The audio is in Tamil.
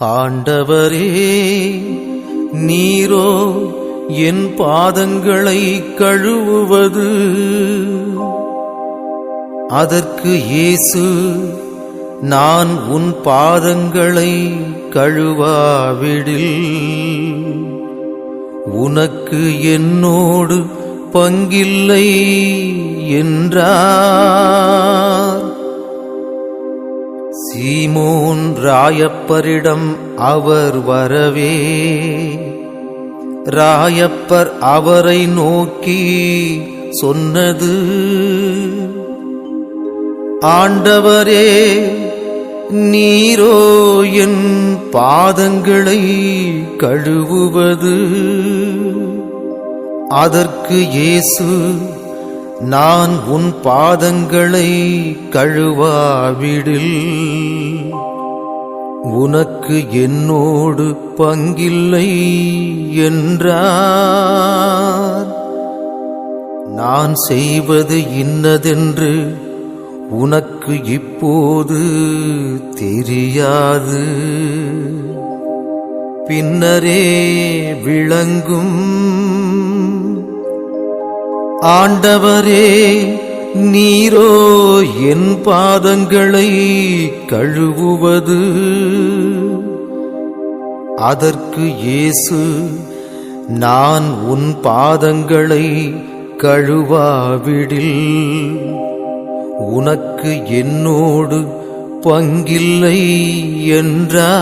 ஆண்டவரே, நீரோ என் பாதங்களை கழுவுவது. அதற்கு இயேசு, நான் உன் பாதங்களை கழுவாவிடில் உனக்கு என்னோடு பங்கில்லை என்றார். சீமோன் ராயப்பரிடம் அவர் வரவே, ராயப்பர் அவரை நோக்கி சொன்னது, ஆண்டவரே, நீரோ என் பாதங்களை கழுவுவது. அதற்கு இயேசு, நான் உன் பாதங்களை கழுவாவிடில் உனக்கு என்னோடு பங்கில்லை என்றார். நான் செய்வது இன்னதென்று உனக்கு இப்போது தெரியாது, பின்னரே விளங்கும். ஆண்டவரே, நீரோ என் பாதங்களை கழுவுவது. அதற்கு இயேசு, நான் உன் பாதங்களை கழுவாவிடில் உனக்கு என்னோடு பங்கில்லை என்றார்.